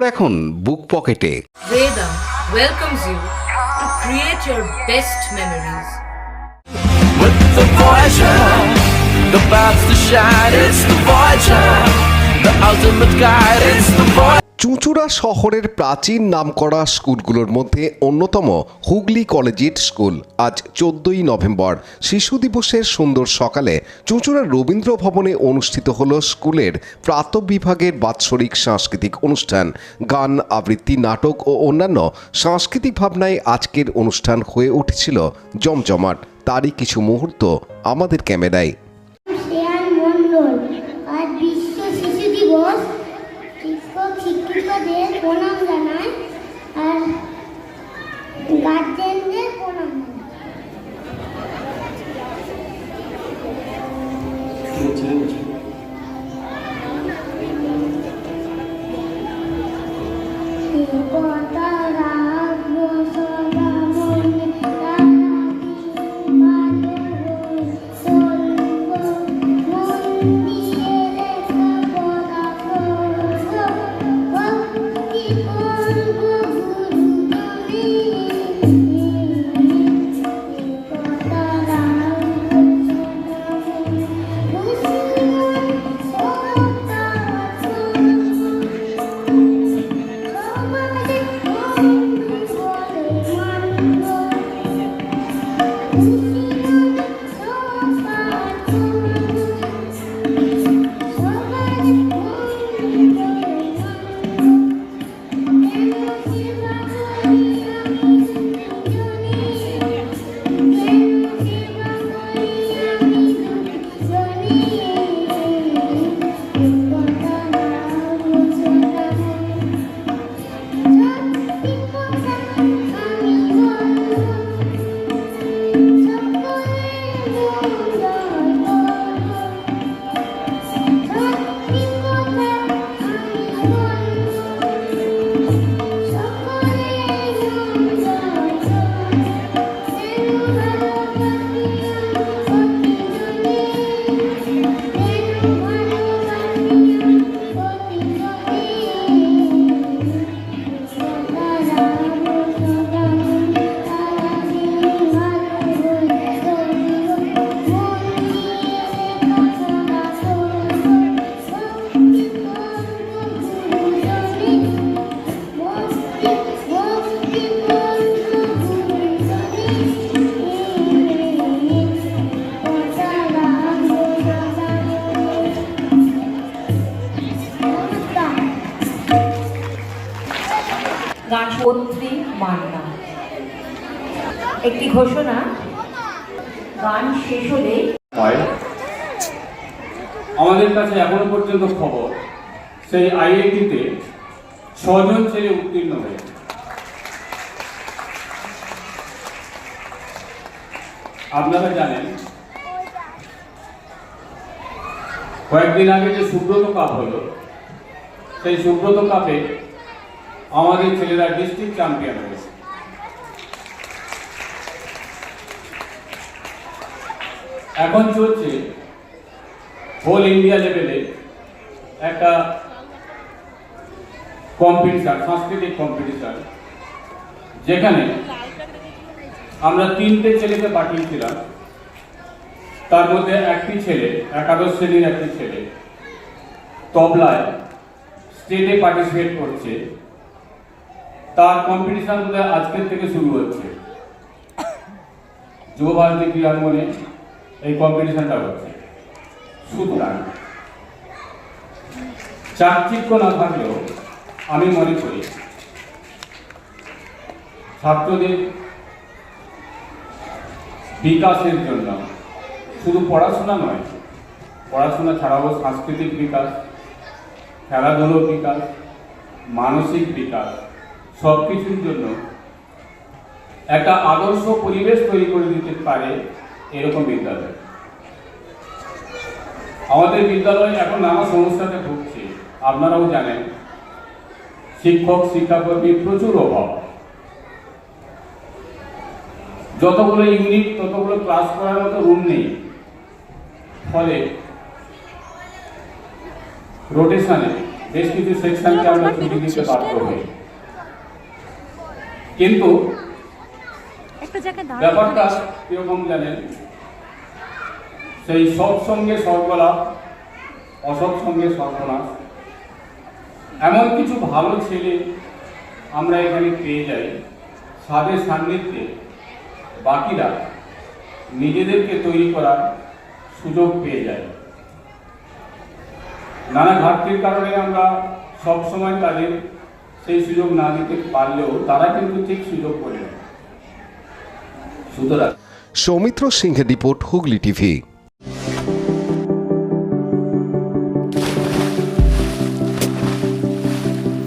খবর এখন বুক পকেটে। Veda welcomes you to create your best memories. With the Voyager, the path to shine, it's the Voyager, the ultimate guide, it's the Voyager. চুঁচুড়া শহরের প্রাচীন নামকরা স্কুলগুলোর মধ্যে অন্যতম হুগলি কলেজিয়েট স্কুল। আজ 14ই নভেম্বর শিশু দিবসের সুন্দর সকালে চুঁচুড়ার রবীন্দ্র ভবনে অনুষ্ঠিত হল স্কুলের প্রাতঃবিভাগের বাৎসরিক সাংস্কৃতিক অনুষ্ঠান। গান, আবৃত্তি, নাটক ও অন্যান্য সাংস্কৃতিক ভাবনায় আজকের অনুষ্ঠান হয়ে উঠেছিল জমজমাট। তারই কিছু মুহূর্ত আমাদের ক্যামেরায়। শিক্ষিকাদের প্রণাম জানাই আর গার্জেনদের প্রণাম গানপত্রী মান্না একটি ঘোষণা। গান শেষ হলে আমাদের কাছে এখনো পর্যন্ত খবর সেই আইআইটিতে 6 জন ছেলে উত্তীর্ণ হয়েছে। আপনারা জানেন কয়েকদিন আগে যে সুব্রত কাপ হলো, সেই সুব্রত কাপে আমাদের ছেলেরা ডিস্ট্রিক্ট চ্যাম্পিয়ন হয়েছে। এখন চলছে হোল ইন্ডিয়া লেভেলে একটা কম্পিটিশন, সাংস্কৃতিক কম্পিটিশন, যেখানে আমরা 3টে ছেলেকে পাঠিয়েছিলাম। তার মধ্যে একটি ছেলে, একাদশ শ্রেণীর একটি ছেলে তবলায় স্টেটে পার্টিসিপেট করছে। তার কম্পিটিশনগুলো আজকের থেকে শুরু হচ্ছে। যুব ভারতী ক্রীড়াঙ্গনে এই কম্পিটিশনটা হচ্ছে। সুতরাং চাকচিক্য না থাকলেও আমি মনে করি ছাত্রদের বিকাশের জন্য শুধু পড়াশোনা নয়, পড়াশোনা ছাড়াও সাংস্কৃতিক বিকাশ, খেলাধুলোর বিকাশ, মানসিক বিকাশ, সব কিছুর জন্য একটা আদর্শ পরিবেশ তৈরি করে দিতে পারে এরকম বিদ্যালয়। আমাদের বিদ্যালয় এখন নানা সমস্যাতে ভুগছে। আপনারাও জানেন, শিক্ষক শিক্ষাকর্মীর প্রচুর অভাব। যতগুলো ইউনিট ততগুলো ক্লাস করার মতো রুম নেই। ফলে রোটেশনে বেশ কিছু সেকশনকে আমরা ছুটি দিতে বাধ্য হই, কিন্তু ব্যাপারটা কিরকম জানেন, সেই সৎ সঙ্গে সর্বলাভ, অসৎ সঙ্গে সর্বনাশ। এমন কিছু ভালো ছেলে আমরা এখানে পেয়ে যাই, সাধে সান্নিধ্যে বাকিরা নিজেদেরকে তৈরি করার সুযোগ পেয়ে যায়। নানা ঘাটতির কারণে আমরা সবসময় তাদের সেই সুযোগ না দিতে পারলেও তারা কিন্তু ঠিক সুযোগ করে নেয়। সুতরাং সৌমিত্র সিংহের report, Hooghly TV.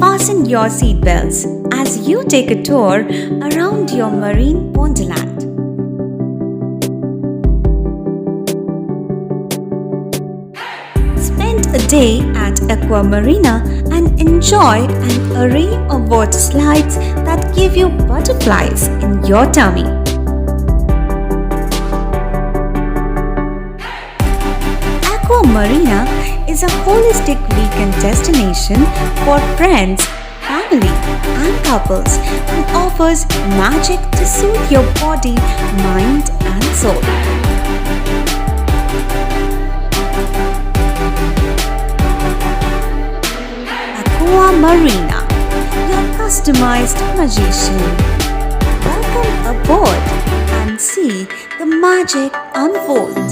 Fasten your seatbelts as you take a tour around your marine wonderland. Spend a day at Aqua Marina and enjoy an array of water slides that give you butterflies in your tummy. Aqua Marina is a holistic weekend destination for friends, family, and couples and offers magic to soothe your body, mind, and soul. Aqua Marina, your customized magician. Welcome aboard and see the magic unfold.